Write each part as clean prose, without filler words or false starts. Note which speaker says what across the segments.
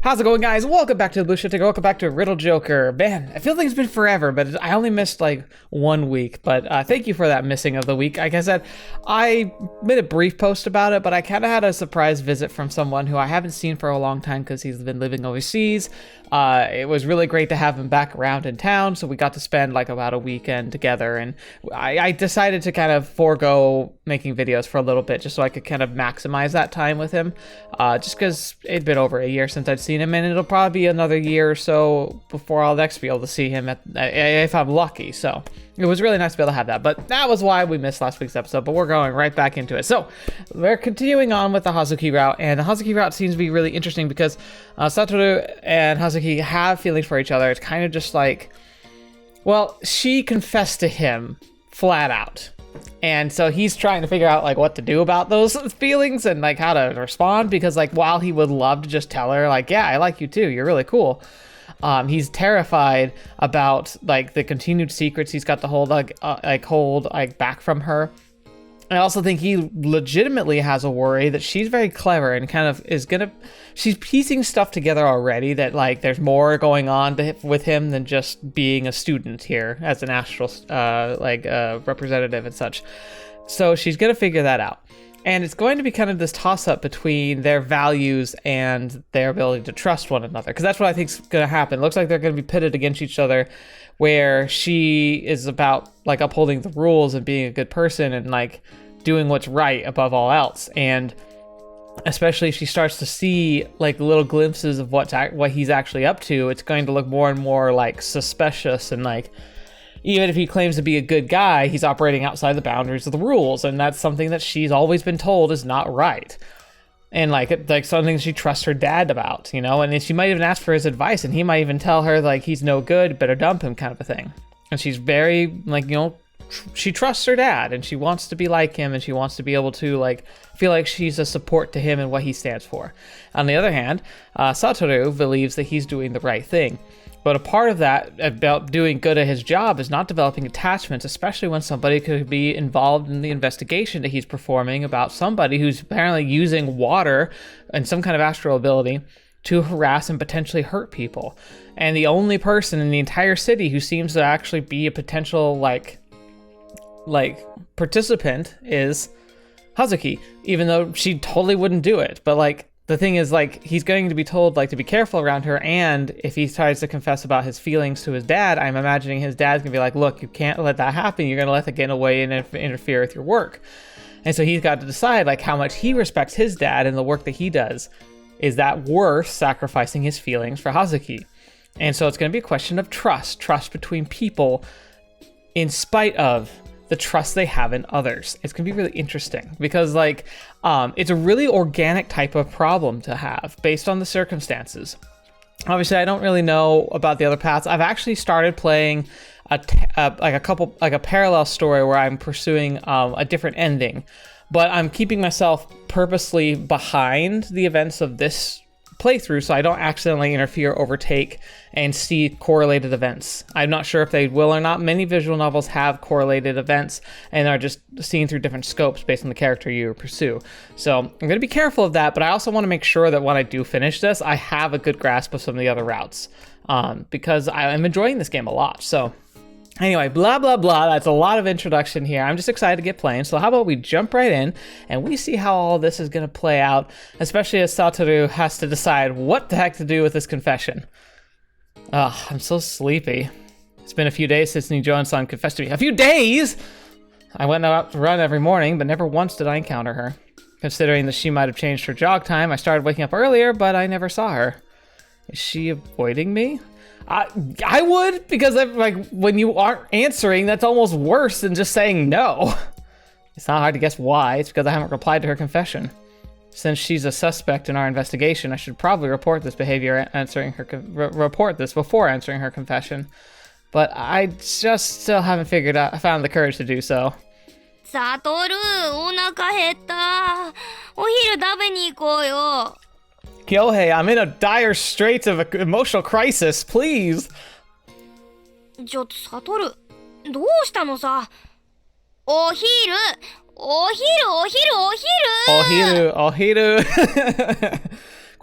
Speaker 1: How's it going, guys? Welcome back to TheBlueShifting. Welcome back to Riddle Joker. Man, I feel like it's been forever, but I only missed like 1 week. But thank you for that missing of the week. Like I said, I made a brief post about it, but I kind of had a surprise visit from someone who I haven't seen for a long time because he's been living overseas. It was really great to have him back around in town, so we got to spend like about a weekend together, and I decided to kind of forego making videos for a little bit just so I could kind of maximize that time with him, just because it'd been over a year since I'd seen him, and it'll probably be another year or so before I'll next be able to see him if I'm lucky. So it was really nice to be able to have that, but that was why we missed last week's episode, but we're going right back into it. So we're continuing on with the Hazuki Route, and the Hazuki Route seems to be really interesting because Satoru and Hazuki have feelings for each other. It's kind of just like, well, she confessed to him flat out, and so he's trying to figure out like what to do about those feelings and like how to respond, because like while he would love to just tell her like, yeah, I like you too, you're really cool, he's terrified about like the continued secrets he's got to hold back from her. I also think he legitimately has a worry that she's very clever and kind of she's piecing stuff together already, that like there's more going on with him than just being a student here as an Astral representative and such. So she's gonna figure that out. And it's going to be kind of this toss-up between their values and their ability to trust one another, because that's what I think is going to happen. It looks like they're going to be pitted against each other, where she is about like upholding the rules and being a good person and like doing what's right above all else. And especially if she starts to see like little glimpses of what he's actually up to, it's going to look more and more like suspicious, and like even if he claims to be a good guy, he's operating outside the boundaries of the rules, and that's something that she's always been told is not right. And like something she trusts her dad about, you know, and she might even ask for his advice, and he might even tell her like he's no good, better dump him, kind of a thing. And she's very like, you know, she trusts her dad, and she wants to be like him, and she wants to be able to like feel like she's a support to him and what he stands for. On the other hand, Satoru believes that he's doing the right thing. But a part of that about doing good at his job is not developing attachments, especially when somebody could be involved in the investigation that he's performing about somebody who's apparently using water and some kind of astral ability to harass and potentially hurt people. And the only person in the entire city who seems to actually be a potential like participant is Hazuki, even though she totally wouldn't do it. But like, the thing is, like, he's going to be told, like, to be careful around her, and if he tries to confess about his feelings to his dad, I'm imagining his dad's gonna be like, look, you can't let that happen, you're gonna let that get away and interfere with your work. And so he's got to decide, like, how much he respects his dad and the work that he does. Is that worth sacrificing his feelings for Hazuki? And so it's gonna be a question of trust between people in spite of the trust they have in others. It's gonna be really interesting because like it's a really organic type of problem to have based on the circumstances. Obviously, I don't really know about the other paths. I've actually started playing a parallel story where I'm pursuing a different ending, but I'm keeping myself purposely behind the events of this playthrough so I don't accidentally interfere, overtake, and see correlated events. I'm not sure if they will or not. Many visual novels have correlated events and are just seen through different scopes based on the character you pursue. So I'm going to be careful of that, but I also want to make sure that when I do finish this, I have a good grasp of some of the other routes, because I'm enjoying this game a lot. So anyway, blah, blah, blah. That's a lot of introduction here. I'm just excited to get playing. So how about we jump right in and we see how all this is going to play out, especially as Satoru has to decide what the heck to do with this confession. Ugh, I'm so sleepy. It's been a few days since Nijo-san confessed to me. A few days! I went out to run every morning, but never once did I encounter her. Considering that she might have changed her jog time, I started waking up earlier, but I never saw her. Is she avoiding me? I would, because like when you aren't answering, that's almost worse than just saying no. It's not hard to guess why. It's because I haven't replied to her confession. Since she's a suspect in our investigation, I should probably report this before answering her confession. But I just still haven't found the courage to do so.
Speaker 2: Satoru, お腹減った。お昼食べに行こうよ。
Speaker 1: Kyohei, I'm in a dire straits of an emotional crisis, please.
Speaker 2: ちょっとサトル、どうしたのさ。お昼。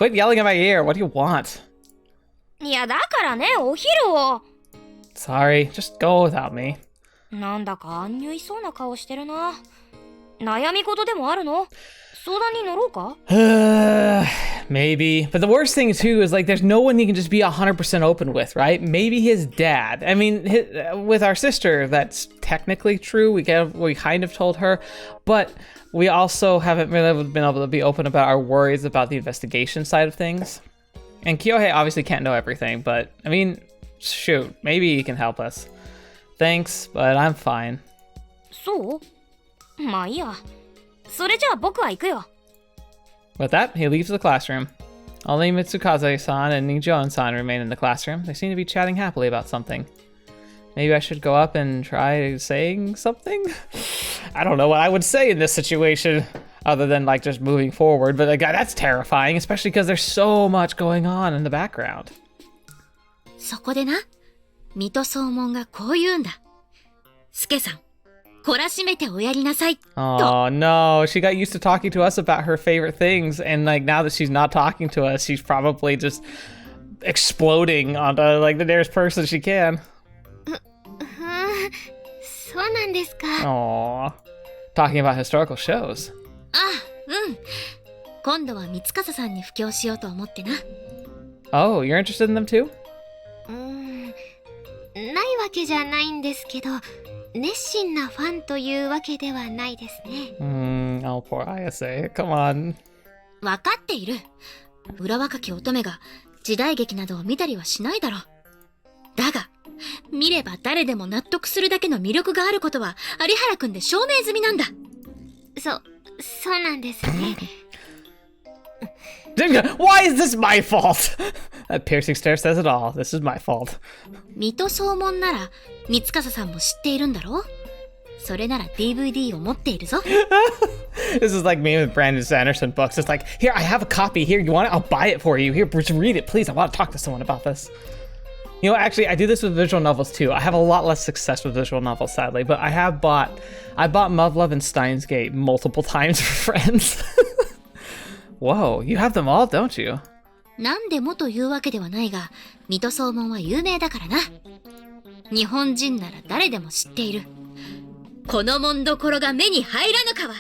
Speaker 1: Quit yelling in my ear. What do you want?
Speaker 2: いや、だからね、お昼を。
Speaker 1: Sorry, just go without me.
Speaker 2: なんだか安入いそうな顔してるな。悩み事でもあるの？相談に乗ろうか？Maybe.
Speaker 1: But the worst thing too is like there's no one he can just be 100% open with, right? Maybe his dad. I mean, with our sister, that's technically true. We kind of told her, but we also haven't really been able to be open about our worries about the investigation side of things. And Kyohei obviously can't know everything, but I mean, shoot, maybe he can help us. Thanks, but I'm fine.
Speaker 2: そう？まあいいや。それじゃあ僕は行くよ。
Speaker 1: With that, he leaves the classroom. Only Mitsukaze-san and Nijion-san remain in the classroom. They seem to be chatting happily about something. Maybe I should go up and try saying something? I don't know what I would say in this situation, other than like just moving forward, but like, that's terrifying, especially because there's so much going on in the background.
Speaker 3: そこでな、水戸総門がこう言うんだ。スケさん、懲らしめておやりなさい。
Speaker 1: Oh no, she got used to talking to us about her favorite things, and like now that she's not talking to us, she's probably just exploding onto like the nearest person she can.
Speaker 3: そうなんですか。
Speaker 1: Aww. Talking about historical shows.
Speaker 3: あ、うん。今度は三笠さんに布教しようと思ってな。
Speaker 1: Oh, you're interested in them too?
Speaker 3: ないわけじゃないんですけど、熱心なファンというわけではないですね。
Speaker 1: Oh, poor ISA. Come on.
Speaker 3: わかっている。裏若き乙女が時代劇などを見たりはしないだろう。だが、見れば誰でも納得するだけの魅力があることは有原くんで証明済みなんだ。そうなんですね。
Speaker 1: Why is this my fault? That piercing stare says it all. This is my fault.
Speaker 3: 水戸総門なら三笠さんも知っているんだろう。それなら DVD を持っているぞ。
Speaker 1: This is like me with Brandon Sanderson books. It's like, here, I have a copy. Here, you want it? I'll buy it for you. Here, just read it, please. I want to talk to someone about this. You know, actually, I do this with visual novels too. I have a lot less success with visual novels, sadly, but I bought Muv-Luv and Steins Gate multiple times for friends. Whoa, you have them all, don't you?
Speaker 3: 何でもというわけではないが、水戸総門は有名だからな。日本人なら誰でも知っている。この紋所が目に入らぬかは、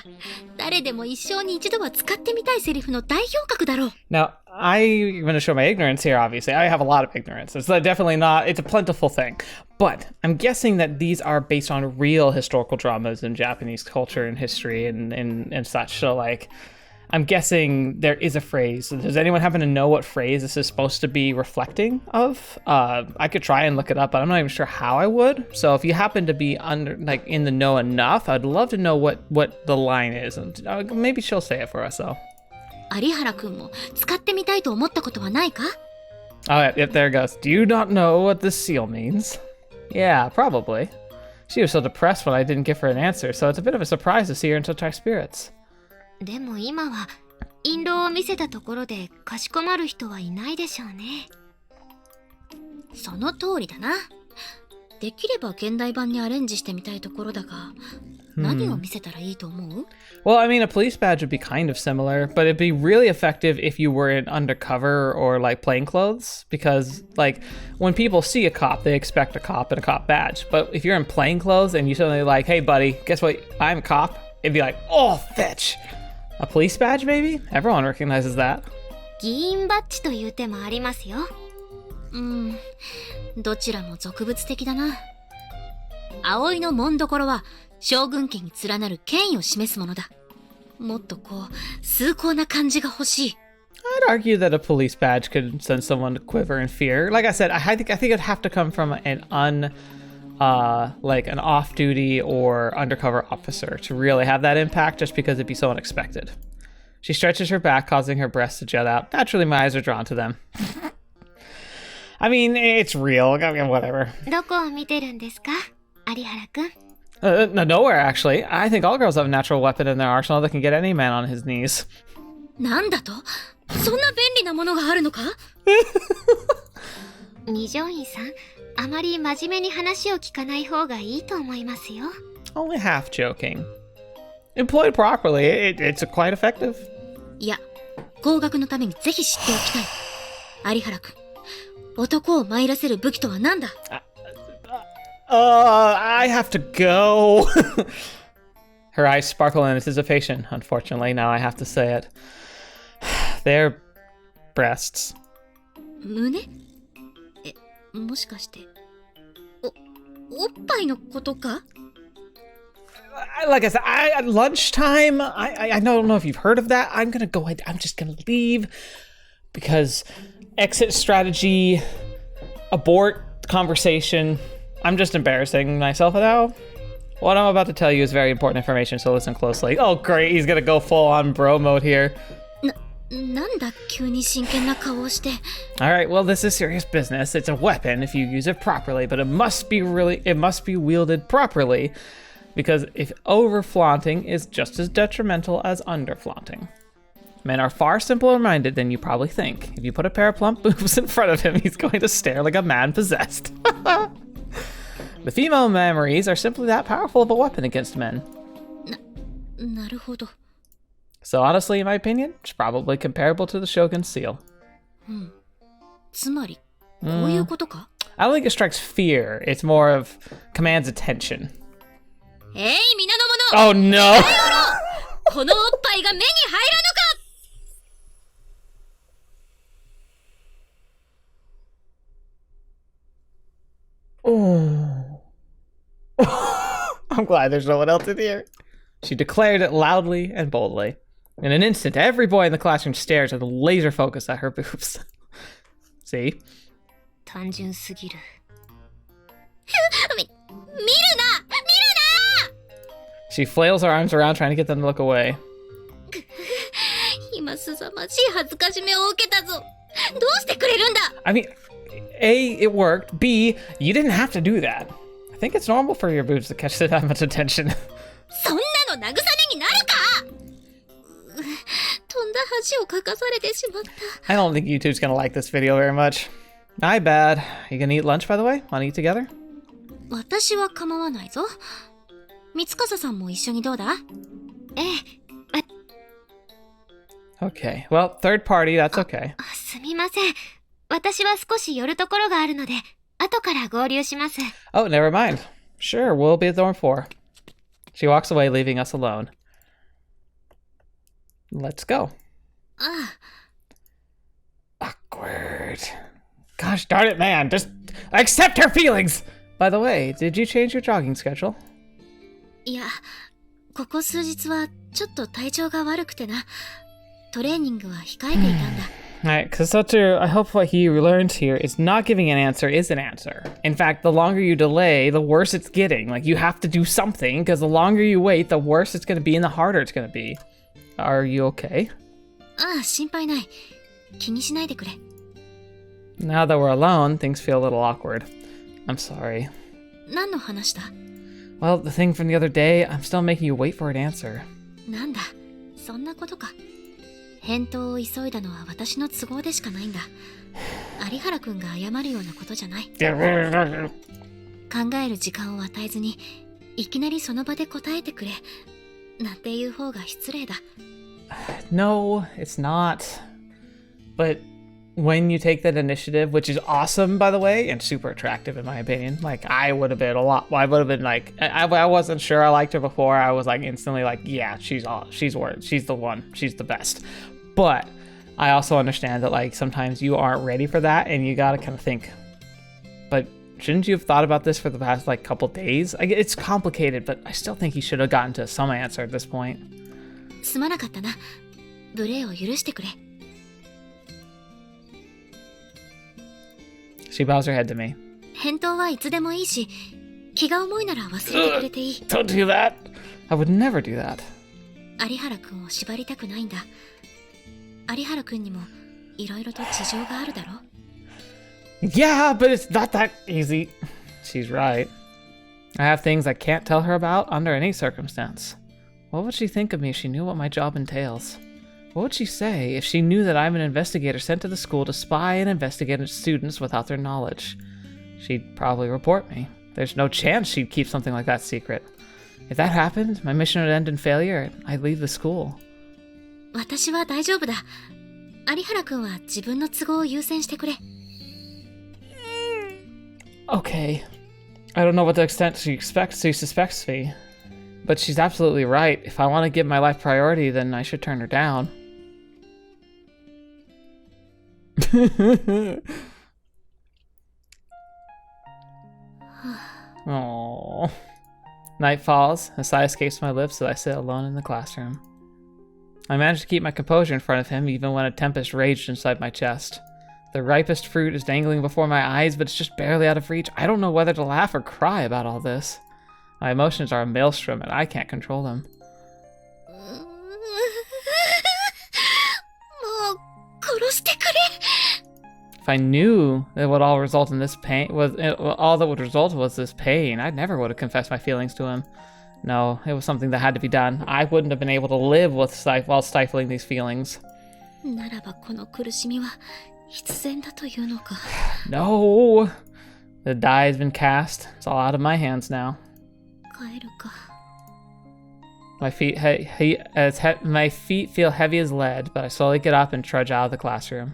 Speaker 3: 誰でも一生に一度は使ってみたいセリフの代表格だろう。
Speaker 1: Now, I'm going to show my ignorance here, obviously. I have a lot of ignorance. It's definitely not, it's a plentiful thing. But I'm guessing that these are based on real historical dramas in Japanese culture and history and such. So, like, I'm guessing there is a phrase. Does anyone happen to know what phrase this is supposed to be reflecting of? I could try and look it up, but I'm not even sure how I would. So if you happen to be in the know enough, I'd love to know what the line is. And maybe she'll say it for us, though.
Speaker 3: 有原くんも使ってみたいと思ったことはないか?
Speaker 1: Oh, yep, there it goes. Do you not know what this seal means? Yeah, probably. She was so depressed when I didn't give her an answer, so it's a bit of a surprise to see her in such high spirits.
Speaker 3: でも今は印籠を見せたところでかしこまる人はいないでしょうね。その通りだな。できれば現代版にアレンジしてみたいところだが、何を見せたらいいと思う?
Speaker 1: Well, I mean, a police badge would be kind of similar, but it'd be really effective if you were in undercover or like plainclothes, because like when people see a cop, they expect a cop and a cop badge. But if you're in plainclothes and you suddenly like, hey buddy, guess what? I'm a cop. It'd be like, oh, fetch. A police badge, maybe? Everyone recognizes that.
Speaker 3: 議員バッジという手もありますよ。どちらも俗物的だな。葵の紋所は将軍家に連なる権威を示すものだ。もっとこう崇高な感じが欲しい。
Speaker 1: I'd argue that a police badge could send someone to quiver in fear. Like I said, I think it'd have to come from like an off-duty or undercover officer to really have that impact, just because it'd be so unexpected. She stretches her back, causing her breasts to jet out. Naturally, my eyes are drawn to them. I mean, it's real. I mean, whatever.
Speaker 3: どこを見てるんですか、有原くん?
Speaker 1: No, nowhere, actually. I think all girls have a natural weapon in their arsenal that can get any man on his knees.
Speaker 3: なんだと? そんな便利なものがあるのか? 二条院さん、あまり真面目に話を聞かない方がいいと思いますよ。
Speaker 1: Only half joking. Employed properly, it's quite effective.
Speaker 3: いや、合格のためにぜひ知っておきたい。有原くん、男を参らせる武器とは何だ？
Speaker 1: I have to go. Her eyes sparkle in anticipation. Unfortunately, now I have to say it. They're breasts.
Speaker 3: 胸？もしかして、おっぱいのことか？
Speaker 1: Like I said, at lunchtime, I don't know if you've heard of that. I'm gonna go ahead. I'm just gonna leave because exit strategy, abort conversation. I'm just embarrassing myself now. What I'm about to tell you is very important information, so listen closely. Oh, great. He's gonna go full on bro mode here.
Speaker 3: なんだ急に真剣な顔をして。
Speaker 1: All right, well, this is serious business. It's a weapon if you use it properly, but it must be wielded properly. Because if over-flaunting is just as detrimental as under-flaunting. Men are far simpler minded than you probably think. If you put a pair of plump boobs in front of him, he's going to stare like a man possessed. The female memories are simply that powerful of a weapon against men.
Speaker 3: なるほど。
Speaker 1: So honestly, in my opinion, it's probably comparable to the Shogun's seal.
Speaker 3: つまり、こういうことか？
Speaker 1: I don't think it strikes fear. It's more of commands attention.
Speaker 3: 皆の者！
Speaker 1: Oh no!
Speaker 3: このおっぱいが目に入らぬか！
Speaker 1: Oh. I'm glad there's no one else in here. She declared it loudly and boldly. In an instant, every boy in the classroom stares with laser focus at her boobs. See?
Speaker 2: 単純すぎる。
Speaker 3: 見るな！
Speaker 1: She flails her arms around trying to get them to look away.
Speaker 3: 今すさまじい恥ずかしめを受けたぞ。どうしてくれるんだ？
Speaker 1: I mean, A, it worked. B, you didn't have to do that. I think it's normal for your boobs to catch that much attention.
Speaker 3: そんなの慰めになるか！飛んだ恥をかかされてしまった。
Speaker 1: I don't think YouTube's gonna like this video very much. My bad. You gonna eat lunch, by the way? Wanna eat together?
Speaker 3: 私は構わないぞ。三笠さんも一緒にどうだ？
Speaker 1: Okay. Well, third party, that's okay.
Speaker 2: すみません。私は少し寄るところがあるので、後から合流します。
Speaker 1: Oh, never mind. Sure, we'll be at dorm 4. She walks away, leaving us alone. Let's go. Awkward. Gosh darn it, man. Just accept her feelings! By the way, did you change your jogging schedule?
Speaker 3: いや、ここ数日はちょっと体調が悪くてな。トレーニングは控えていたんだ。
Speaker 1: Alright, because Satoru, I hope what he learned here is not giving an answer is an answer. In fact, the longer you delay, the worse it's getting. Like, you have to do something, because the longer you wait, the worse it's going to be and the harder it's going to be. Are you okay?
Speaker 3: 心配ない。気にしないでくれ。
Speaker 1: Now that we're alone, things feel a little awkward. I'm sorry.
Speaker 3: 何の話だ？
Speaker 1: Well, the thing from the other day, I'm still making you wait for an answer.
Speaker 3: なんだ、そんなことか。返答を急いだのは私の都合でしかないんだ。有原くんが謝るようなことじゃない。考える時間を与えずに、いきなりその場で答えてくれ。なんていう方が失礼だ。
Speaker 1: No, it's not. But when you take that initiative, which is awesome, by the way, and super attractive in my opinion, like I would have been I would have been like, I wasn't sure I liked her before. I was like instantly like, yeah, she's the one, she's the best. But I also understand that like sometimes you aren't ready for that and you gotta kind of think, but shouldn't you have thought about this for the past like couple days? It's complicated, but I still think you should have gotten to some answer at this point.
Speaker 3: すまなかったな。無礼を許してくれ。
Speaker 1: She bows her head to me.
Speaker 3: 返答はいつでもいいし、気が重いなら忘れてくれていい。
Speaker 1: Don't do that. I would never do that.
Speaker 3: 有原くんを縛りたくないんだ。有原くんにもいろいろと事情があるだろ。
Speaker 1: Yeah, but it's not that easy. She's right. I have things I can't tell her about under any circumstance. What would she think of me if she knew what my job entails? What would she say if she knew that I'm an investigator sent to the school to spy and investigate students without their knowledge? She'd probably report me. There's no chance she'd keep something like that secret. If that happened, my mission would end in failure and I'd leave the school.
Speaker 3: 私は大丈夫だ。有原くんは自分の都合を優先してくれ。
Speaker 1: Okay. I don't know what the extent she suspects me. But she's absolutely right. If I want to give my life priority, then I should turn her down. Aww. Night falls, a sigh escapes my lips as I sit alone in the classroom. I manage to keep my composure in front of him even when a tempest raged inside my chest. The ripest fruit is dangling before my eyes, but it's just barely out of reach. I don't know whether to laugh or cry about all this. My emotions are a maelstrom and I can't control them. If I knew that would all result in this pain all that would result was this pain, I never would have confessed my feelings to him. No, it was something that had to be done. I wouldn't have been able to live while stifling these feelings. No! The die has been cast. It's all out of my hands now. My feet feel heavy as lead, but I slowly get up and trudge out of the classroom.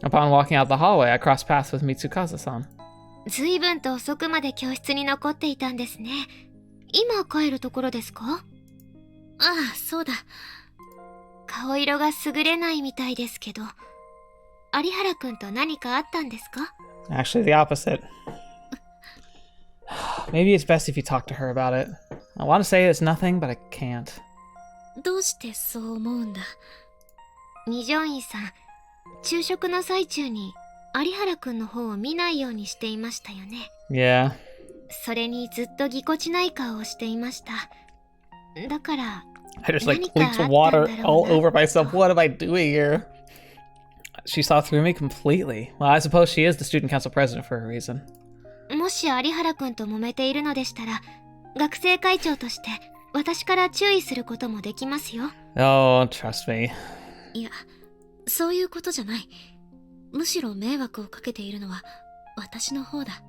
Speaker 1: Upon walking out the hallway, I cross paths with Mitsukaze-san.
Speaker 3: 随分と遅くまで教室に残っていたんですね。今帰るところですか？ああ、そうだ。顔色が優れないみたいですけど、有原くんと何かあったんですか？
Speaker 1: Actually, the opposite. Maybe it's best if you talk to her about it. I want to say it's nothing, but I can't.
Speaker 3: どうしてそう思うんだ？二条院さん、昼食の最中に有原くんの方を見ないようにしていましたよね。
Speaker 1: Yeah.
Speaker 3: それにずっとぎこちない顔をしていました。だから、
Speaker 1: I just like leaked water all over myself. What am I doing here? She saw through me completely. Well, I suppose she is the student council president for a reason.
Speaker 3: もし有原くんと揉めているのでしたら、学生会長として私から注意することもできますよ。
Speaker 1: Oh, trust me.
Speaker 3: いや、そういうことじゃない。むしろ迷惑をかけているのは私の方だ。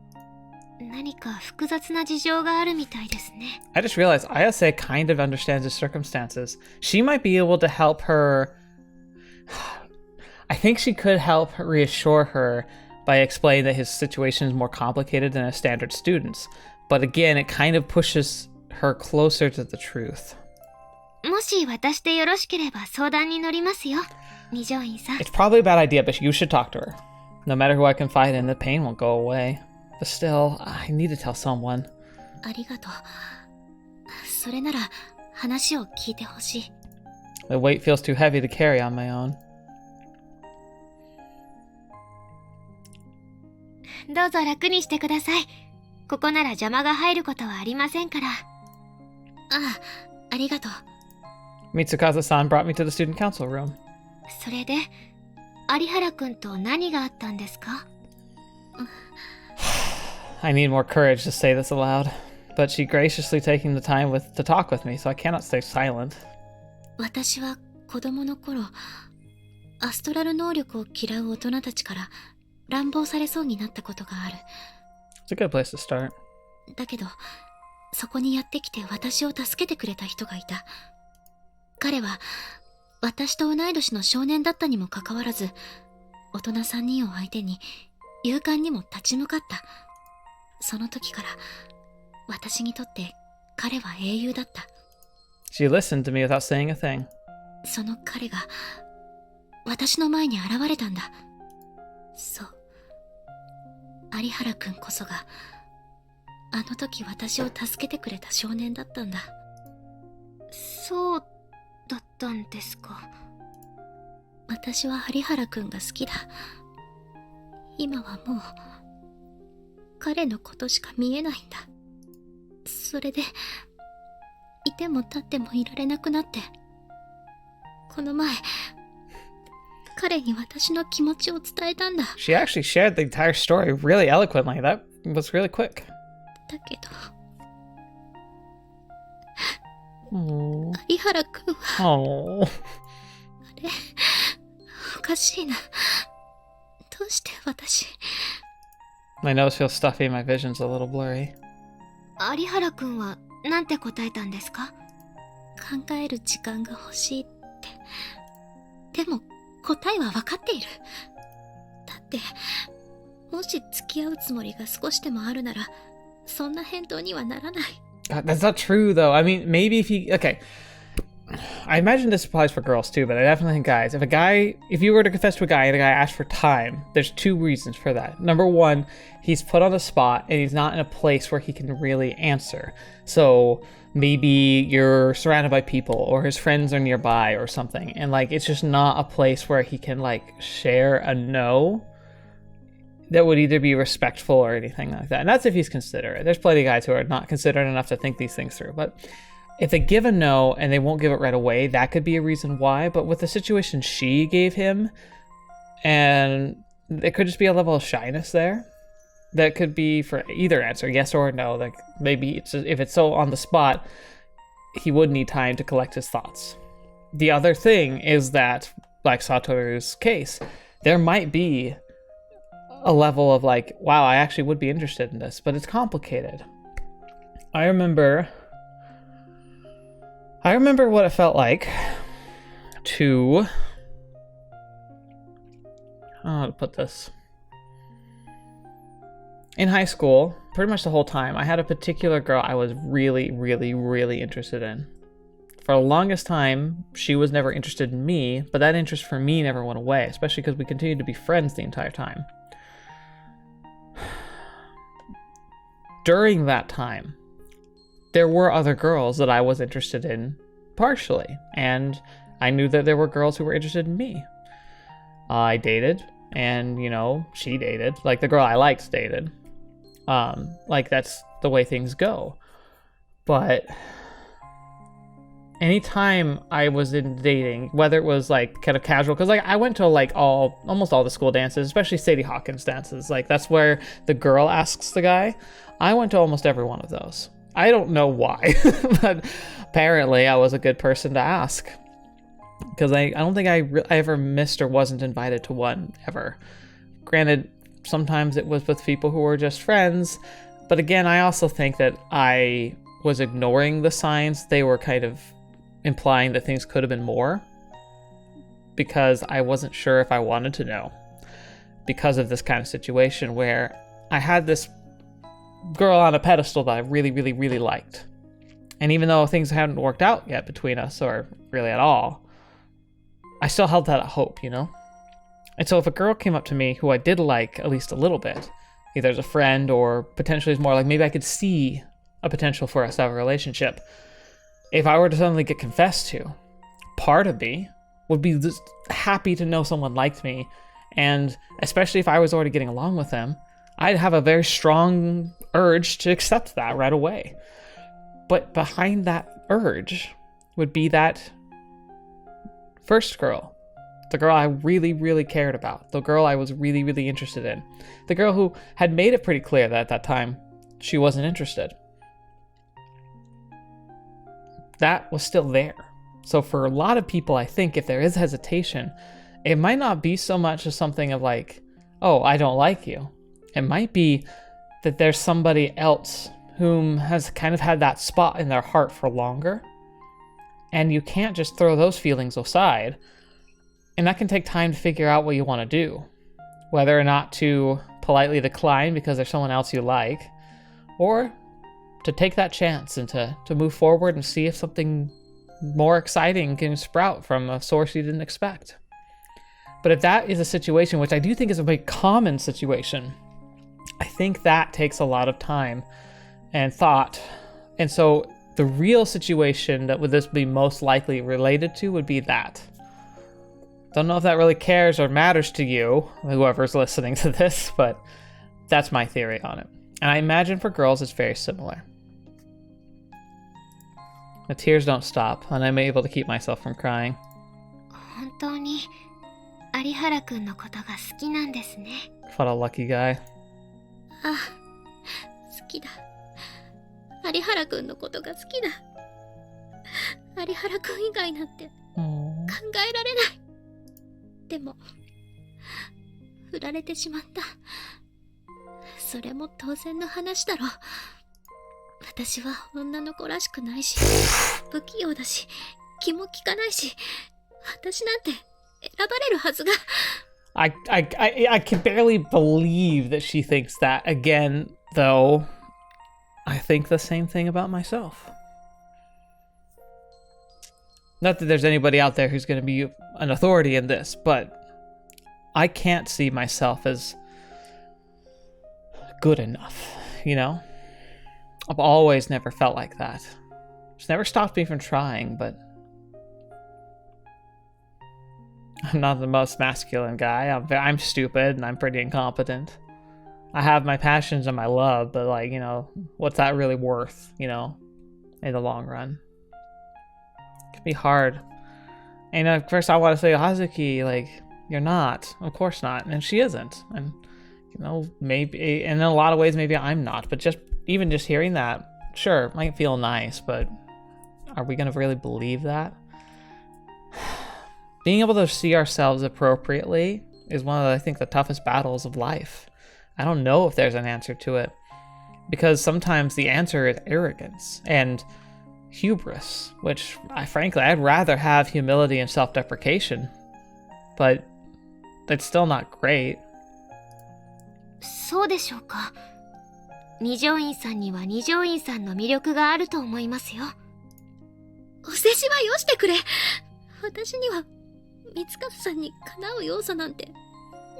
Speaker 3: 何か複雑な事情があるみたいですね。
Speaker 1: I just realized Ayase kind of understands his circumstances. She might be able to help her. I think she could help reassure her by explaining that his situation is more complicated than a standard student's. But again, it kind of pushes her closer to the truth.
Speaker 3: もし私でよろしければ相談に乗りますよ、二条院さん。
Speaker 1: It's probably a bad idea, but you should talk to her. No matter who I confide in, the pain won't go away. But still, I need to tell someone.
Speaker 3: ありがとう。それなら話を聞いてほしい。
Speaker 1: The weight feels too heavy to carry on my own.
Speaker 3: どうぞ楽にしてください。ここなら邪魔が入ることはありませんから。ああ、ありがとう。
Speaker 1: Mitsukaze-san brought me to the student council room.
Speaker 3: それで、有原くんと何があったんですか？
Speaker 1: I need more courage to say this aloud, but she graciously taking the time to talk with me, so I cannot stay silent.
Speaker 3: 私は子供の頃、アストラル能力を嫌う大人たちから乱暴されそうになったことがある。
Speaker 1: It's a good place to start.
Speaker 3: だけど、そこにやってきて私を助けてくれた人がいた。彼は私と同い年の少年だったにもかかわらず、大人3人を相手に勇敢にも立ち向かった。その時から私にとって彼は英雄だった。
Speaker 1: She listened to me without saying a thing.
Speaker 3: その彼が私の前に現れたんだ。そう。有原くんこそがあの時私を助けてくれた少年だったんだ。そうだったんですか。私は有原くんが好きだ。今はもう彼のことしか見えないんだ。それでいても立ってもいられなくなって、この前彼に私の気持ちを伝えたんだ。
Speaker 1: She actually shared the entire story really eloquently. That was really quick.
Speaker 3: だけど有原くんは、あれおかしいな。どうして私。
Speaker 1: My nose feels stuffy and my vision's a little blurry.
Speaker 3: 有原くんはなんて答えたんですか？考える時間が欲しいって。でも答えは分かっている。だってもし付き合うつもりが少しでもあるならそんな返答にはならない。
Speaker 1: That's not true, though. I mean, maybe if he... Okay. I imagine this applies for girls, too, but I definitely think guys. If you were to confess to a guy and a guy asked for time, there's two reasons for that. Number one, he's put on the spot and he's not in a place where he can really answer. So maybe you're surrounded by people or his friends are nearby or something. And, like, it's just not a place where he can, like, share a no that would either be respectful or anything like that. And that's if he's considerate. There's plenty of guys who are not considerate enough to think these things through. But if they give a no and they won't give it right away, that could be a reason why. But with the situation she gave him, and it could just be a level of shyness there. That could be for either answer, yes or no. Like maybe if it's so on the spot, he would need time to collect his thoughts. The other thing is that, like Satoru's case, there might be a level of like, wow, I actually would be interested in this, but it's complicated. I remember what it felt like to, how to put this. In high school, pretty much the whole time, I had a particular girl I was really, really, really interested in. For the longest time, she was never interested in me, but that interest for me never went away, especially because we continued to be friends the entire time. During that time, there were other girls that I was interested in partially, and I knew that there were girls who were interested in me. I dated, and, you know, she dated. Like, the girl I liked dated. Like, that's the way things go. But anytime I was in dating, whether it was, like, kind of casual, because, like, I went to, like, almost all the school dances, especially Sadie Hawkins dances. Like, that's where the girl asks the guy. I went to almost every one of those. I don't know why, but apparently I was a good person to ask. Because I don't think I ever missed or wasn't invited to one, ever. Granted, sometimes it was with people who were just friends, but again, I also think that I was ignoring the signs. They were kind of implying that things could have been more, because I wasn't sure if I wanted to know. Because of this kind of situation where I had this girl on a pedestal that I really, really, really liked. And even though things hadn't worked out yet between us, or really at all, I still held that hope, you know? And so if a girl came up to me who I did like at least a little bit, either as a friend or potentially as more like maybe I could see a potential for us to have a relationship, if I were to suddenly get confessed to, part of me would be just happy to know someone liked me. And especially if I was already getting along with them, I'd have a very strong urge to accept that right away. But behind that urge would be that first girl. The girl I really, really cared about. The girl I was really, really interested in. The girl who had made it pretty clear that at that time she wasn't interested. That was still there. So for a lot of people, I think if there is hesitation, it might not be so much as something of like, oh, I don't like you. It might be that there's somebody else whom has kind of had that spot in their heart for longer. And you can't just throw those feelings aside. And that can take time to figure out what you want to do. Whether or not to politely decline because there's someone else you like, or to take that chance and to move forward and see if something more exciting can sprout from a source you didn't expect. But if that is a situation, which I do think is a very common situation, I think that takes a lot of time and thought. And so the real situation that would this be most likely related to would be that. Don't know if that really cares or matters to you, whoever's listening to this, but that's my theory on it. And I imagine for girls it's very similar. The tears don't stop, and I'm able to keep myself from crying.
Speaker 3: 本当に有原くんのことが好きなんですね。
Speaker 1: What a lucky guy.
Speaker 3: あ、好きだ。有原くんのことが好きだ。有原くん以外なんて考えられない。でも振られてしまった。それも当然の話だろう。私は女の子らしくないし、不器用だし、気も利かないし、私なんて選ばれるはずが。
Speaker 1: I can barely believe that she thinks that. Again, though, I think the same thing about myself. Not that there's anybody out there who's going to be an authority in this, but I can't see myself as good enough, you know? I've always never felt like that. It's never stopped me from trying, but I'm not the most masculine guy. I'm stupid and I'm pretty incompetent. I have my passions and my love, but like, you know, what's that really worth, you know, in the long run? It can be hard. And at first I want to say, Hazuki, like, you're not. Of course not. And she isn't. And, you know, maybe, and in a lot of ways, maybe I'm not. But even just hearing that, sure, it might feel nice, but are we going to really believe that? Being able to see ourselves appropriately is one of, I think, the toughest battles of life. I don't know if there's an answer to it, because sometimes the answer is arrogance and hubris, which frankly, I'd rather have humility and self-deprecation, but it's still not great.
Speaker 2: そうでしょうか。二条院さんには二条院さんの魅力があると思いますよ。
Speaker 3: お世辞はよしてくれ。私には三和さんにかなう要素なんて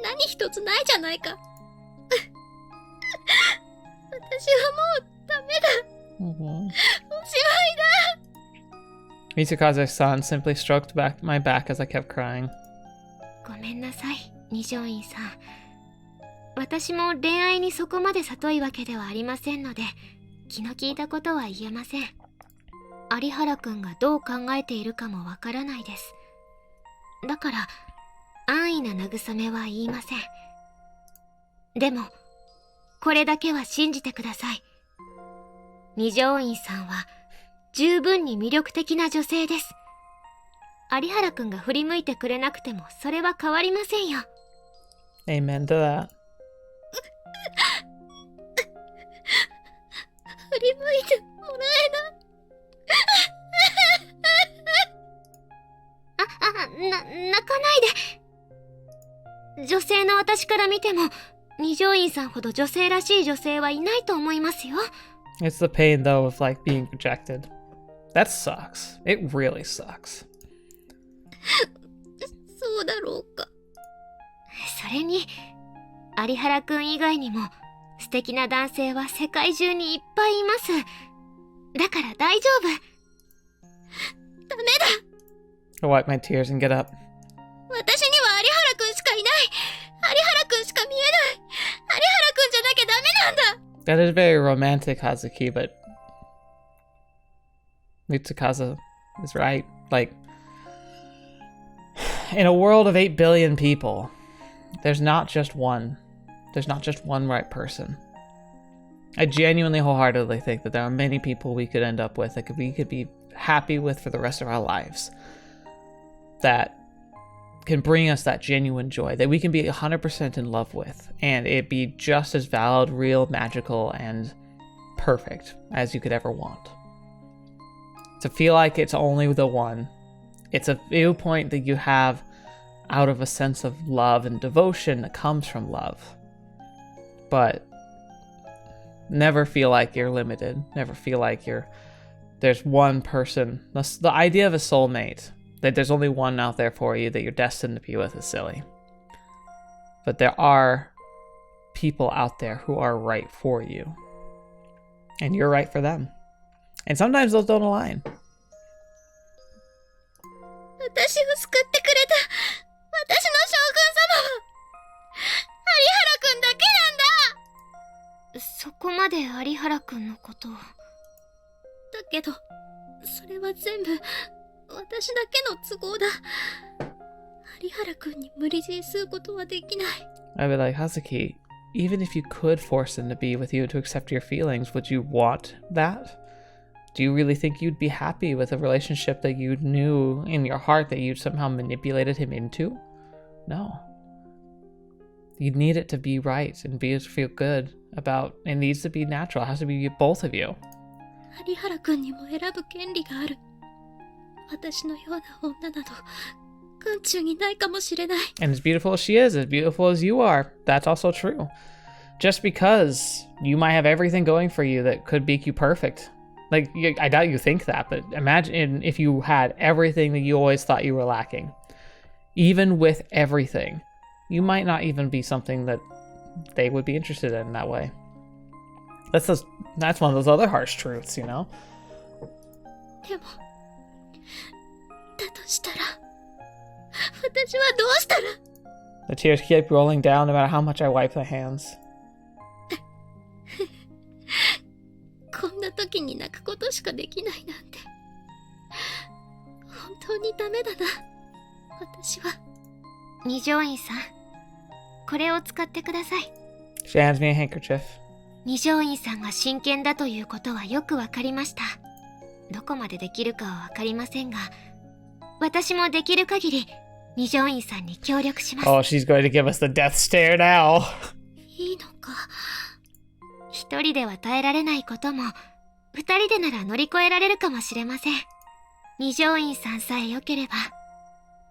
Speaker 3: 何一つないじゃないか。私はもうダメだ。おしまいだ。
Speaker 1: Mitsukaze-san simply stroked my back as I kept crying.
Speaker 2: ごめんなさい、二条院さん。私も恋愛にそこまで疎いわけではありませんので、気の利いたことは言えません。有原くんがどう考えているかもわからないです。だから、安易な慰めは言いません。でも、これだけは信じてください。二条院さんは、十分に魅力的な女性です。有原くんが振り向いてくれなくても、それは変わりませんよ。
Speaker 1: Amen to that.
Speaker 3: 振り向いてもらえない。
Speaker 2: 泣かないで。女性の私から見ても、二条院さんほど女性らしい女性はいないと思いますよ。
Speaker 1: It's the pain, though, of like being rejected. That sucks. It really sucks.
Speaker 3: そうだろうか。
Speaker 2: それに、有原くん以外にも素敵な男性は世界中にいっぱいいます。だから大丈夫。ダメだ。
Speaker 1: I wipe my tears and get up.
Speaker 3: 私には有原くんしかいない。有原くんしか見えない。有原くんじゃなきゃダメなんだ。
Speaker 1: That is very romantic, Hazuki, but Mitsukaze is right. Like, in a world of 8 billion people, there's not just one. There's not just one right person. I genuinely, wholeheartedly think that there are many people we could end up with that we could be happy with for the rest of our lives. That can bring us that genuine joy, that we can be 100% in love with, and it be just as valid, real, magical, and perfect as you could ever want. To feel like it's only the one, it's a viewpoint that you have out of a sense of love and devotion that comes from love. But never feel like you're limited, never feel like there's one person. The idea of a soulmate, that there's only one out there for you that you're destined to be with, is silly. But there are people out there who are right for you. And you're right for them. And sometimes those don't align.
Speaker 3: 私を救ってくれた私の将軍様は有原くんだけなんだ。
Speaker 2: そこまで有原くんのことを。
Speaker 3: だけど、それは全部私だけの都合だ。有原くんに無理強いすることはできない。
Speaker 1: I'd be like, Hazuki, even if you could force them to be with you, to accept your feelings, would you want that? Do you really think you'd be happy with a relationship that you knew in your heart that you somehow manipulated him into? No. You need it to be right and feel good about. It needs to be natural. It has to be both of you.
Speaker 3: 有原くんにも選ぶ権利がある。私のような女など眼中にないかもしれない。
Speaker 1: And as beautiful as she is, as beautiful as you are, that's also true. Just because you might have everything going for you that could make you perfect. Like, I doubt you think that, but imagine if you had everything that you always thought you were lacking. Even with everything, you might not even be something that they would be interested in that way. That's one of those other harsh truths, you know?
Speaker 3: でも、だとしたら、私はどうしたら？
Speaker 1: The tears keep rolling down no matter how much I wipe the hands.
Speaker 3: こんな時に泣くことしかできないなんて、本当にダメだな、私は。
Speaker 2: 二条院さん、これを使ってください。
Speaker 1: She hands me a handkerchief.
Speaker 2: 二条院さんが真剣だということはよくわかりました。どこまでできるかはわかりませんが、私もできる限り二条院さんに協力します。
Speaker 1: Oh, she's going to give us the death stare now.
Speaker 3: いいのか。
Speaker 2: 一人では耐えられないことも、二人でなら乗り越えられるかもしれません。二条院さんさえ良ければ、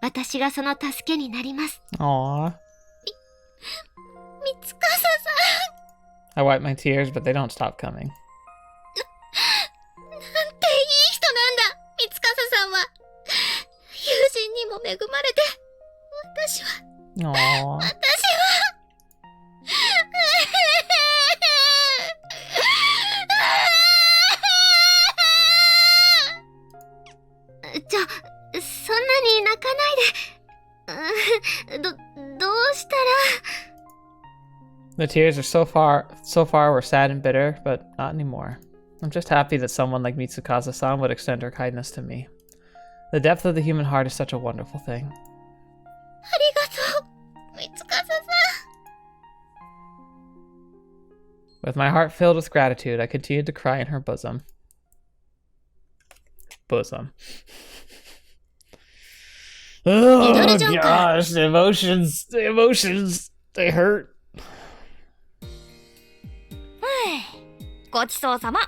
Speaker 2: 私がその助けになります。
Speaker 1: Aww.
Speaker 3: 三司さ
Speaker 1: I wipe my tears, but they don't stop coming.
Speaker 3: ん。なんていい人なんだ、三司さんは。友人にも恵まれて、私は。
Speaker 1: Aww.
Speaker 2: そんなに泣かないで。どうしたら。
Speaker 1: The tears are so far were sad and bitter, but not anymore. I'm just happy that someone like Mitsukasa-san would extend her kindness to me. The depth of the human heart is such a wonderful thing.
Speaker 3: ありがとう、三司さん。
Speaker 1: With my heart filled with gratitude, I continued to cry in her bosom. Bosom. Oh
Speaker 3: Riddle Joker.
Speaker 1: gosh, the emotions, they hurt.
Speaker 3: ごちそうさま。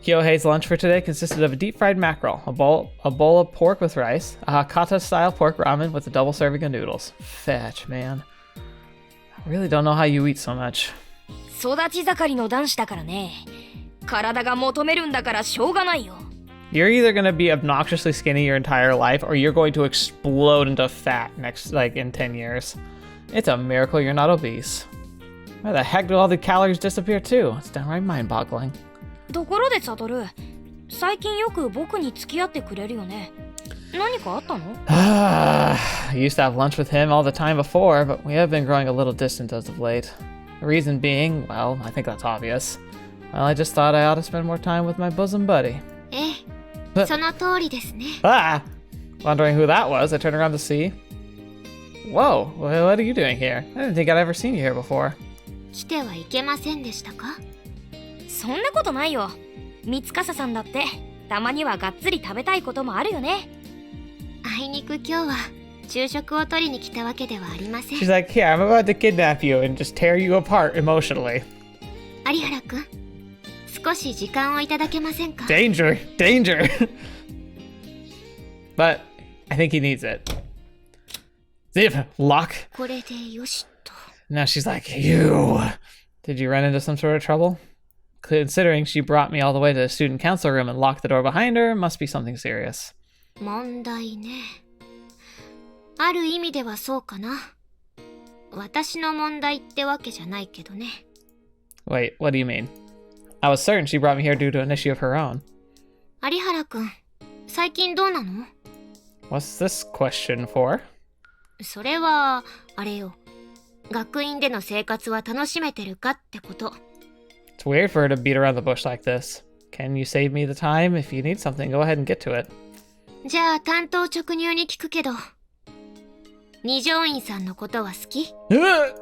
Speaker 1: Kyohei's lunch for today consisted of a deep-fried mackerel, a bowl of pork with rice, a Hakata-style pork ramen with a double serving of noodles. Fetch, man. I really don't know how you eat so much.
Speaker 4: 育ち盛りの男子だからね。体が求めるんだからしょうがないよ。
Speaker 1: You're either going to be obnoxiously skinny your entire life, or you're going to explode into fat in 10 years. It's a miracle you're not obese. Where the heck do all the calories disappear too? It's downright mind-boggling.
Speaker 4: ところでサトル、最近よく僕に付き合ってくれるよね。何かあったの？
Speaker 1: I used to have lunch with him all the time before, but we have been growing a little distant as of late. The reason being, well, I think that's obvious. Well, I just thought I ought to spend more time with my bosom buddy.
Speaker 2: ええ、その通りですね。
Speaker 1: Ah! Wondering who that was, I turned around to see. Whoa, what are you doing here? I didn't think I'd ever seen you here before.
Speaker 2: 来てはいけませんでしたか？
Speaker 4: そんなことないよ。三司さんだってたまにはがっつり食べたいこともあるよね。
Speaker 2: あいにく今日は昼食を取りに来たわけではありません。
Speaker 1: She's like, here, I'm about to kidnap you and just tear you apart emotionally.
Speaker 2: 有原くん、少し時間をいただけませんか？
Speaker 1: Danger! Danger! But I think he needs it. Zip! Lock!
Speaker 2: これでよしと。
Speaker 1: Now she's like, you! Did you run into some sort of trouble? Considering she brought me all the way to the student council room and locked the door behind her, must be something serious.
Speaker 2: 問題ね。ある意味ではそうかな。私の問題ってわけじゃないけどね。
Speaker 1: Wait, what do you mean? I was certain she brought me here due to an issue of her own.
Speaker 2: 有原くん、最近どうなの？
Speaker 1: What's this question for?
Speaker 2: それは、あれよ。学院での生活は楽しめてるかってこと。
Speaker 1: It's weird for her to beat around the bush like this. Can you save me the time? If you need something, go ahead and get to it.
Speaker 2: じゃあ担当直入に聞くけど、二条院さんのことは好き？
Speaker 1: That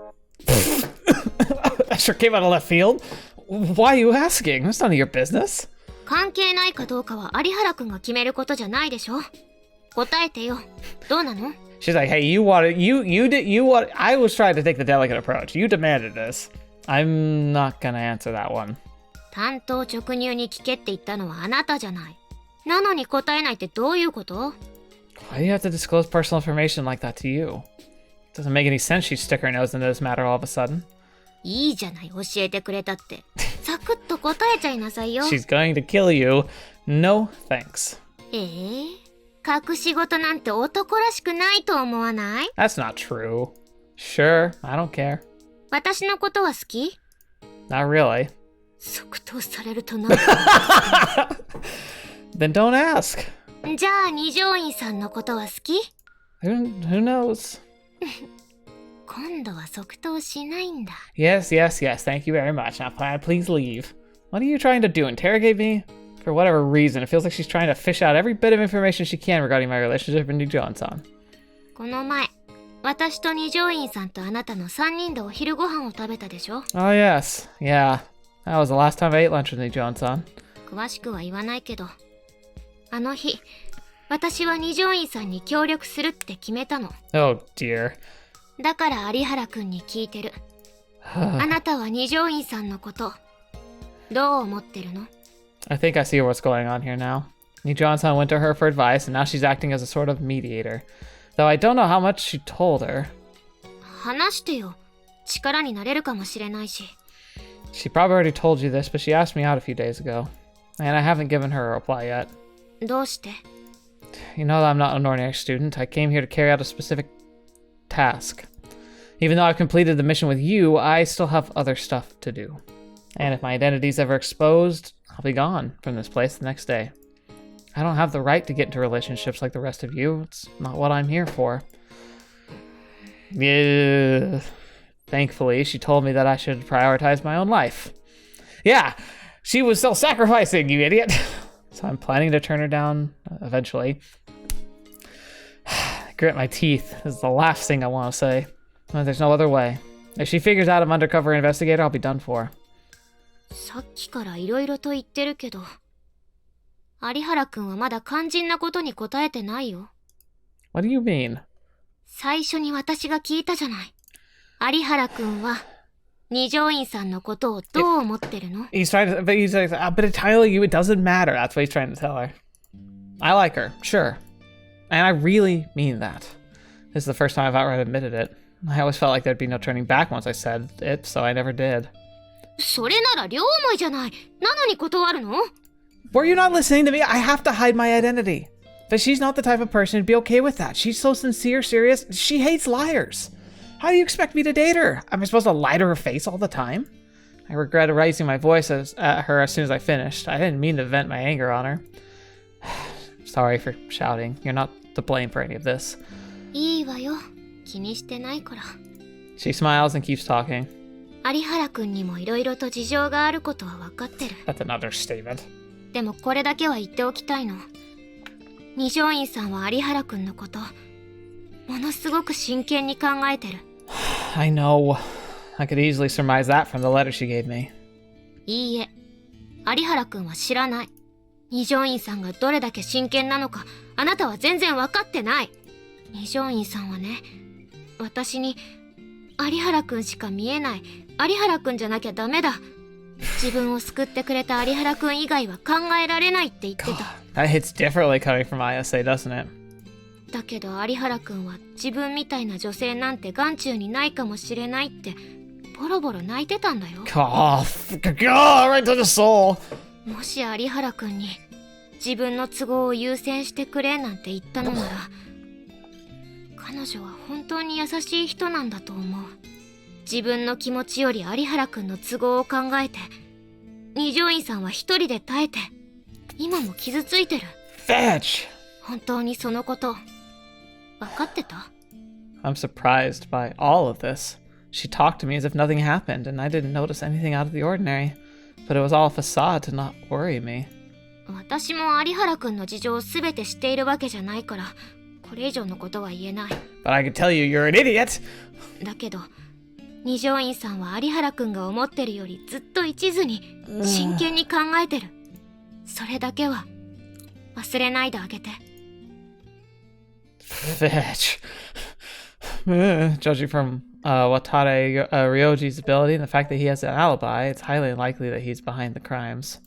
Speaker 1: sure came out of left field. Why are you asking? That's none of your business.
Speaker 2: 関係ないかどうかは有原くんが決めることじゃないでしょ。答えてよ。どうなの？
Speaker 1: She's like, hey, you wanted, you did, you want, I was trying to take the delicate approach. You demanded this. I'm not gonna answer that one.
Speaker 2: 単刀直入に聞けって言ったのはあなたじゃない。なのに答えないってどういうこと？
Speaker 1: Why do you have to disclose personal information like that to you? Doesn't make any sense she'd stick her nose into this matter all of a sudden.
Speaker 2: いいじゃない、教えてくれたって。サクッと答えちゃいなさいよ。
Speaker 1: She's going to kill you. No thanks.
Speaker 2: 隠し事なんて男らしくないと思わない？
Speaker 1: That's not true. Sure, I don't care.
Speaker 2: 私のことは好き？
Speaker 1: Not really.
Speaker 2: 即答されるとな。
Speaker 1: Then don't ask.
Speaker 2: じゃあ二条院さんのことは好き？
Speaker 1: Who knows?
Speaker 2: 今度は即答しないんだ。
Speaker 1: Yes, yes, yes. Thank you very much. Now, please leave. What are you trying to do? Interrogate me? For whatever reason, it feels like she's trying to fish out every bit of information she can regarding my relationship with Nijon-san.
Speaker 2: この前、私と二条院さんとあなたの3人でお昼ご飯を食べたでしょ？
Speaker 1: Oh, yes. Yeah. That was the last time I ate lunch with Nijon-san.
Speaker 2: 詳しくは言わないけど、あの日、私は二条院さんに協力するって決めたの。
Speaker 1: Oh, dear.
Speaker 2: だから有原くんに聞いてる。あなたは二条院さんのこと、どう思ってるの？
Speaker 1: I think I see what's going on here now. Nijon-san went to her for advice, and now she's acting as a sort of mediator. Though I don't know how much she told her.
Speaker 2: 話してよ。力になれるかもしれないし。
Speaker 1: She probably already told you this, but she asked me out a few days ago. And I haven't given her a reply yet.
Speaker 2: どうして？
Speaker 1: You know that I'm not an ordinary student. I came here to carry out a specific task. Even though I've completed the mission with you, I still have other stuff to do. And if my identity's ever exposed, I'll be gone from this place the next day. I don't have the right to get into relationships like the rest of you. It's not what I'm here for. Yeah. Thankfully, she told me that I should prioritize my own life. Yeah, she was self-sacrificing, you idiot. So I'm planning to turn her down eventually. Grit my teeth is the last thing I want to say. But there's no other way. If she figures out I'm undercover investigator, I'll be done for.
Speaker 2: さっきからいろいろと言ってるけど、有原くんはまだ肝心なことに答えてないよ。
Speaker 1: What do you mean?
Speaker 2: 最初に私が聞いたじゃない。有原くんは二条院さんのことをどう思ってるの？
Speaker 1: He's trying to, but he's like, but it's telling you it doesn't matter. That's what he's trying to tell her. I like her, sure. And I really mean that. This is the first time I've outright admitted it. I always felt like there'd be no turning back once I said it, so I never did.
Speaker 2: それなら両思いじゃない。なのに断るの？
Speaker 1: Were you not listening to me? I have to hide my identity. But she's not the type of person who'd be okay with that. She's so sincere, serious. She hates liars. How do you expect me to date her? Am I supposed to lie to her face all the time? I regretted raising my voice at her as soon as I finished. I didn't mean to vent my anger on her. Sorry for shouting. You're not to blame for any of this.
Speaker 2: いいわよ。気にしてないから。
Speaker 1: She smiles and keeps talking.
Speaker 2: 有原くんにもいろいろと事情があることは分かってる。
Speaker 1: That's an understatement.
Speaker 2: でもこれだけは言っておきたいの。二条院さんは有原くんのこと、ものすごく真剣に考えてる。
Speaker 1: I know. I could easily surmise that from the letter she gave me.
Speaker 2: いいえ、有原くんは知らない。二条院さんがどれだけ真剣なのか、あなたは全然分かってない。二条院さんはね、私に有原くんしか見えない。有原くんじゃなきゃダメだ。自分を救ってくれた有原くん以外は考えられないって言ってた。
Speaker 1: That hits differently coming from Ayase, doesn't it?
Speaker 2: だけど有原くんは自分みたいな女性なんて眼中にないかもしれないってボロボロ泣いてたんだよ。
Speaker 1: Right to the soul.
Speaker 2: もし有原くんに自分の都合を優先してくれなんて言ったのなら、彼女は本当に優しい人なんだと思う。自分の気持ちより有原くんの都合を考えて、二条院さんは一人で耐えて、今も傷ついてる。
Speaker 1: Fetch.
Speaker 2: 本当にそのこと分かってた？
Speaker 1: I'm surprised by all of this. She talked to me as if nothing happened, and I didn't notice anything out of the ordinary. But it was all a facade to not worry me.
Speaker 2: 私も有原くんの事情を全て知っているわけじゃないから、これ以上のことは言えない。
Speaker 1: But I can tell you you're an idiot!
Speaker 2: だけど、二条院さんは有原くんが思ってるよりずっと一途に真剣に考えてる。それだけは忘れないであげて。
Speaker 1: Fetch. Judging from Watare Ryoji's ability and the fact that he has an alibi, it's highly unlikely that he's behind the crimes.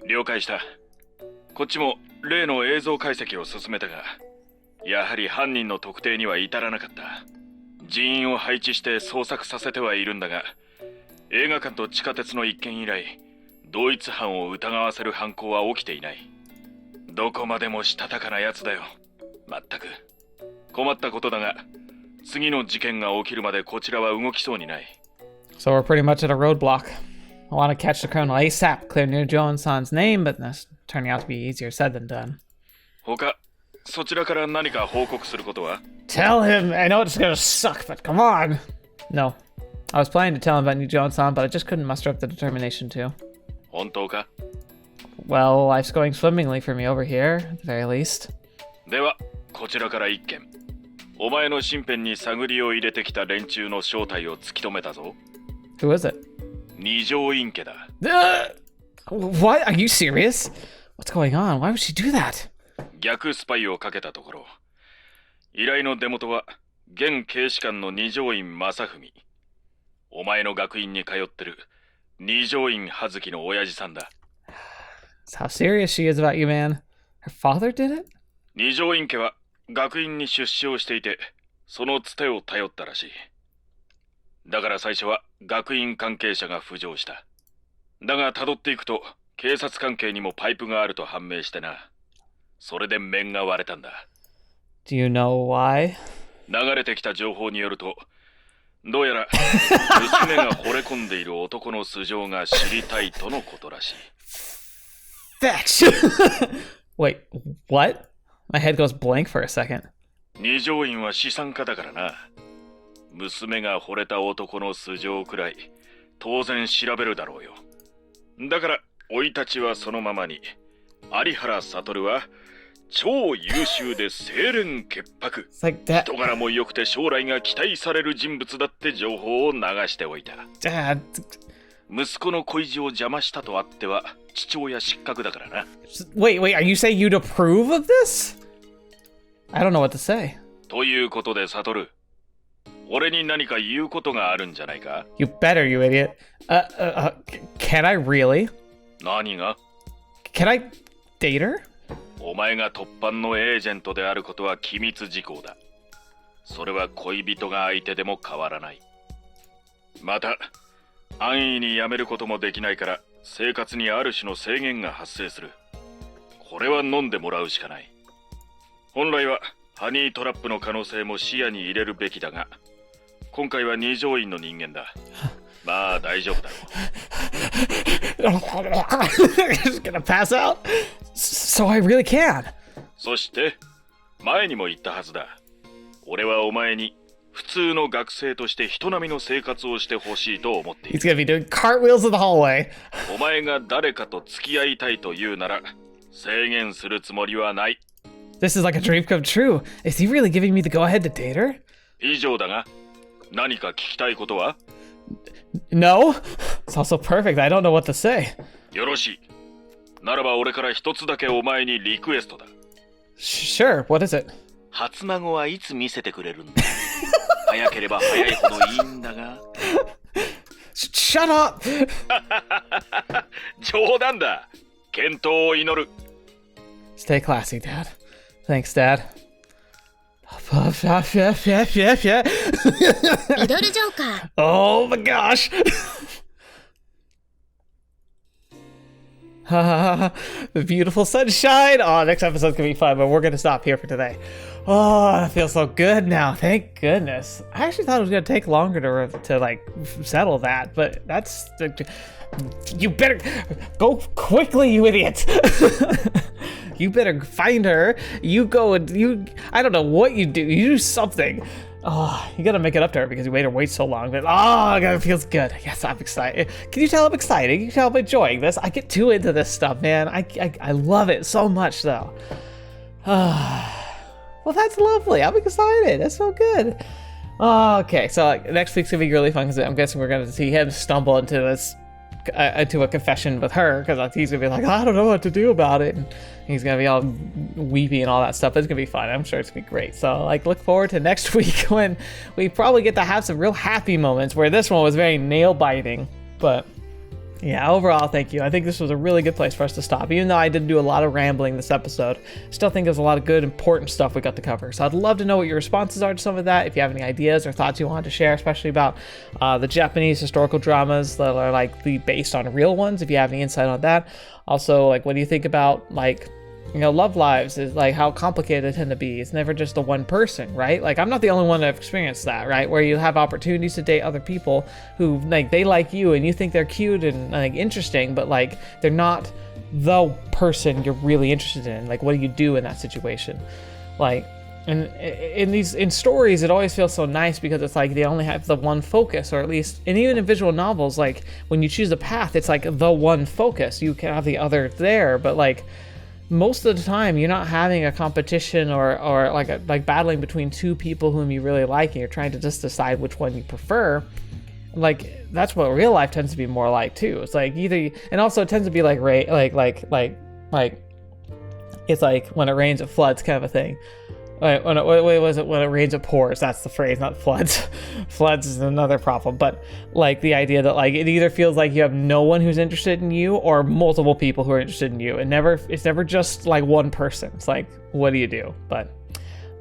Speaker 5: 了解した。こっちも例の映像解析を進めたが、やはり犯人の特定には至らなかった。人員を配置して捜索させてはいるんだが、映画館と地下鉄の一件以来、同一犯を疑わせる犯行は起きていない。どこまでもしたたかなやつだよ。まったく。困ったことだが、次の事件が起きるまでこちらは動きそうにない。
Speaker 1: So we're pretty much at a roadblock. I want to catch the criminal ASAP, clear Neo-Joan-san's name, but that's turning out to be easier said than done.
Speaker 5: 他、そちらから何か報告することは？
Speaker 1: Tell him! I know it's gonna suck, but come on! No. I was planning to tell him about Neo-Joan-san, but I just couldn't muster up the determination to.
Speaker 5: 本当か？
Speaker 1: Well, life's going swimmingly for me over here, at the very least.
Speaker 5: では、こちらから一件。お前の身辺に探りを入れてきた連中の正体を突き止めたぞ。
Speaker 1: Who is it?
Speaker 5: 二条院家だ。
Speaker 1: What? Are you serious? What's going on? Why would she do that?
Speaker 5: 逆スパイをかけたところ、依頼の出元は現警視官の二条院正文。お前の学院に通ってる二条院葉月の親父さんだ。
Speaker 1: That's how serious she is about you, man. Her father did it?
Speaker 5: 二条院家は学院に出資をしていて、そのつてを頼ったらしい。だから最初は学院関係者が浮上した。だが辿っていくと警察関係にもパイプがあると判明してな。それで面が割れたんだ。
Speaker 1: Do you know why?
Speaker 5: 流れてきた情報によると、どうやら娘が惚れ込んでいる男の素性が知りたいとのことらしい。
Speaker 1: Fetch! Wait, what? My head goes blank for a second.
Speaker 5: 二条院は資産家だからな。娘が惚れた男の素性くらい当然調べるだろうよ。だから生い立ちはそのままに、有原悟は超優秀で清廉潔白、人柄も良くて将来が期待される人物だって情報を流しておいた。
Speaker 1: Dad.
Speaker 5: 息子の恋路を邪魔したとあっては父親失格だからな。
Speaker 1: Wait, are you saying you'd approve of this? I don't know what to say.
Speaker 5: ということで悟、俺に何か言うことがあるんじゃないか？
Speaker 1: You better, you idiot. Can I really?
Speaker 5: 何が？
Speaker 1: Can I date her?
Speaker 5: お前が突犯のエージェントであることは機密事項だ。それは恋人が相手でも変わらない。また、安易に辞めることもできないから生活にある種の制限が発生する。これは飲んでもらうしかない。本来はハニートラップの可能性も視野に入れるべきだが、今回は二条院の人間だ。まあ大丈夫だろう。
Speaker 1: Just gonna pass out? So I really can.
Speaker 5: そして前にも言ったはずだ。俺はお前に普通の学生として人並みの生活をしてほしいと思っている。
Speaker 1: He's gonna be doing cartwheels in the hallway.
Speaker 5: お前が誰かと付き合いたいというなら制限するつもりはない。
Speaker 1: This is like a dream come true. Is he really giving me the go-ahead to date her?
Speaker 5: 以上だが、何か聞きたいことは？
Speaker 1: No? It's also perfect. I don't know what to say.
Speaker 5: よろしい。ならば俺から一つだけお前にリクエストだ。
Speaker 1: Sure, what is it?
Speaker 5: 初孫はいつ見せてくれるんだ？早ければ早いほどいいんだが。
Speaker 1: Shut up!
Speaker 5: 冗談だ。健闘を祈る。
Speaker 1: Stay classy, Dad. Thanks, Dad.
Speaker 3: リドルジョーカー。
Speaker 1: Oh my gosh! The beautiful sunshine. Oh, next episode's gonna be fun, but we're gonna stop here for today. Oh, I feel so good now. Thank goodness. I actually thought it was gonna take longer to like settle that, but that's you better go quickly, you idiot. You better find her. You go and I don't know what you do. You do something. Oh, you gotta make it up to her because you made her wait so long. But it feels good. Yes, I'm excited. Can you tell I'm excited? Can you tell I'm enjoying this? I get too into this stuff, man. I love it so much, though. Well, that's lovely. I'm excited. That's so good. Okay, so next week's gonna be really fun because I'm guessing we're gonna see him stumble into this into a confession with her, because he's gonna be like, I don't know what to do about it, and he's gonna be all weepy and all that stuff. But it's gonna be fun. I'm sure it's gonna be great. So like, look forward to next week when we probably get to have some real happy moments, where this one was very nail biting. But yeah, overall, thank you. I think this was a really good place for us to stop. Even though I did do a lot of rambling this episode, I still think there's a lot of good, important stuff we got to cover. So I'd love to know what your responses are to some of that. If you have any ideas or thoughts you wanted to share, especially about the Japanese historical dramas that are like based on real ones, if you have any insight on that. Also, like, what do you think about like, you know, love lives, is like how complicated they tend to be. It's never just the one person, right? Like, I'm not the only one that have experienced that, right? Where you have opportunities to date other people who like, they like you and you think they're cute and like interesting, but like they're not the person you're really interested in. Like, what do you do in that situation? Like, and in stories, it always feels so nice because it's like they only have the one focus, or at least, and even in visual novels, like when you choose a path, it's like the one focus. You can have the other there, but like, most of the time you're not having a competition or like battling between two people whom you really like, and you're trying to just decide which one you prefer. Like, that's what real life tends to be more like too. It's like either, and also it tends to be like it's like when it rains it floods kind of a thing. Wait, was it when it rains it pours? That's the phrase, not floods. Floods is another problem. But like the idea that like it either feels like you have no one who's interested in you or multiple people who are interested in you. It's never just like one person. It's like, what do you do? But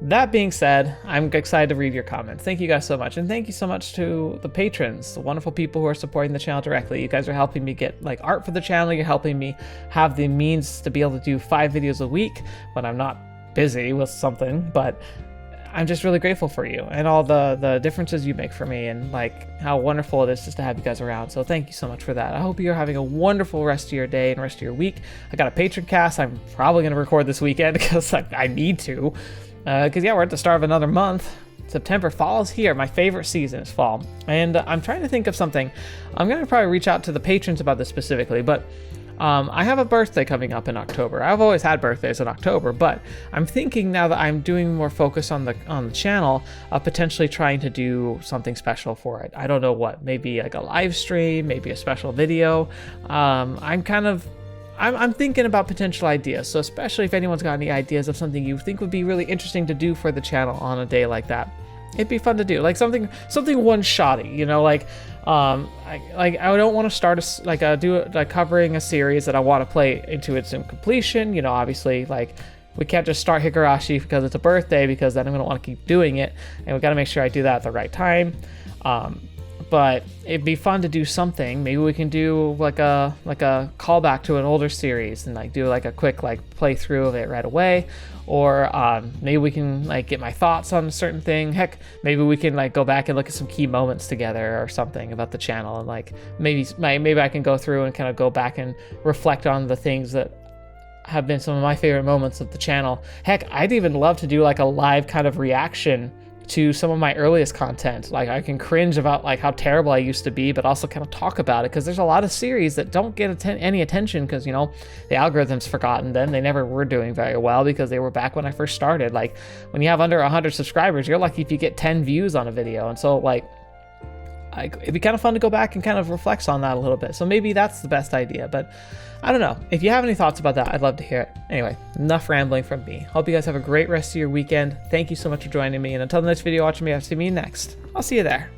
Speaker 1: that being said, I'm excited to read your comments. Thank you guys so much. And thank you so much to the patrons, the wonderful people who are supporting the channel directly. You guys are helping me get like art for the channel. You're helping me have the means to be able to do 5 videos a week when I'm not busy with something. But I'm just really grateful for you and all the differences you make for me, and like how wonderful it is just to have you guys around. So thank you so much for that. I hope you're having a wonderful rest of your day and rest of your week. I got a patron cast I'm probably going to record this weekend because I need to, because yeah, we're at the start of another month. September, fall is here. My favorite season is fall, and I'm trying to think of something. I'm going to probably reach out to the patrons about this specifically, but I have a birthday coming up in October. I've always had birthdays in October, but I'm thinking now that I'm doing more focus on the channel, potentially trying to do something special for it. I don't know what, maybe like a live stream, maybe a special video. I'm thinking about potential ideas. So especially if anyone's got any ideas of something you think would be really interesting to do for the channel on a day like that, it'd be fun to do. Like something one-shotty, you know, like I don't want to start covering a series that I want to play into its completion. You know, obviously, like we can't just start Higurashi because it's a birthday, because then I'm gonna want to keep doing it, and we got to make sure I do that at the right time. But it'd be fun to do something. Maybe we can do like a callback to an older series and like do like a quick like playthrough of it right away, or maybe we can like get my thoughts on a certain thing. Heck, maybe we can like go back and look at some key moments together or something about the channel, and like maybe I can go through and kind of go back and reflect on the things that have been some of my favorite moments of the channel. Heck, I'd even love to do like a live kind of reaction to some of my earliest content. Like I can cringe about like how terrible I used to be, but also kind of talk about it, because there's a lot of series that don't get any attention because, you know, the algorithm's forgotten them. They never were doing very well because they were back when I first started. Like when you have under 100 subscribers, you're lucky if you get 10 views on a video. And so like it'd be kind of fun to go back and kind of reflect on that a little bit. So maybe that's the best idea, but I don't know. If you have any thoughts about that, I'd love to hear it. Anyway, enough rambling from me. Hope you guys have a great rest of your weekend. Thank you so much for joining me, and until the next video, watch me, I'll see me next. I'll see you there.